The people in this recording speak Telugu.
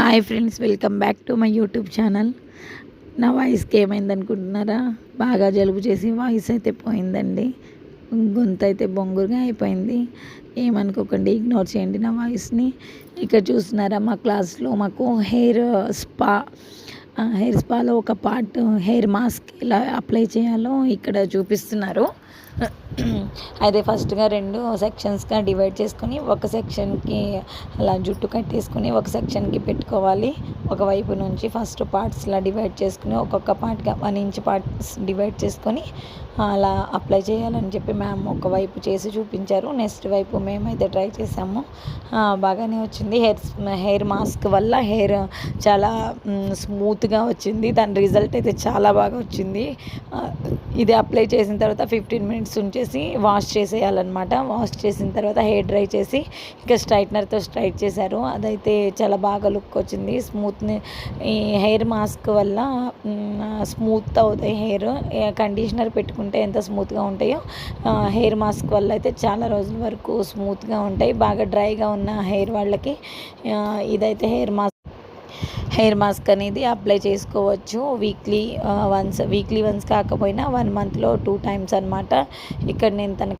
Hi friends, welcome back to my YouTube channel. నా వాయిస్కి ఏమైంది అనుకుంటున్నారా? బాగా జలుబు చేసి వాయిస్ అయితే పోయిందండి. గొంతు అయితే బొంగురుగా అయిపోయింది. ఏమనుకోకండి, ఇగ్నోర్ చేయండి నా వాయిస్ని. ఇక్కడ చూస్తున్నారా, మా క్లాస్లో మాకు హెయిర్ స్పాలో ఒక పార్ట్ హెయిర్ మాస్క్ ఎలా అప్లై చేయాలో ఇక్కడ చూపిస్తున్నారు. అయితే ఫస్ట్గా 2 సెక్షన్స్గా డివైడ్ చేసుకొని, ఒక సెక్షన్కి అలా జుట్టు కట్టేసుకొని ఒక సెక్షన్కి పెట్టుకోవాలి. ఒకవైపు నుంచి ఫస్ట్ పార్ట్స్లా డివైడ్ చేసుకుని ఒక్కొక్క పార్ట్గా 1 ఇంచ్ పార్ట్స్ డివైడ్ చేసుకొని అలా అప్లై చేయాలని చెప్పి మ్యామ్ ఒకవైపు చేసి చూపించారు. నెక్స్ట్ వైపు మేమైతే ట్రై చేసాము. బాగానే వచ్చింది. హెయిర్ మాస్క్ వల్ల హెయిర్ చాలా స్మూత్గా వచ్చింది. దాని రిజల్ట్ అయితే చాలా బాగా వచ్చింది. ఇది అప్లై చేసిన తర్వాత 15 మినిట్స్ ఉంచేసి వాష్ చేసేయాలన్నమాట. వాష్ చేసిన తర్వాత హెయిర్ డ్రై చేసి ఇంకా స్ట్రైట్నర్తో స్ట్రైట్ చేశారు. అదైతే చాలా బాగా లుక్ వచ్చింది. ఈ హెయిర్ మాస్క్ వల్ల స్మూత్ అవుతాయి హెయిర్. కండిషనర్ పెట్టుకుంటే ఎంత స్మూత్గా ఉంటాయో హెయిర్ మాస్క్ వల్ల అయితే చాలా రోజుల వరకు స్మూత్గా ఉంటాయి. బాగా డ్రైగా ఉన్న హెయిర్ వాళ్ళకి ఇదైతే హెయిర్ మాస్క్ అనేది అప్లై చేసుకోవచ్చు. వీక్లీ వన్స్ కాకపోయినా 1 మంత్లో 2 టైమ్స్ అనమాట. ఇక్కడ నేను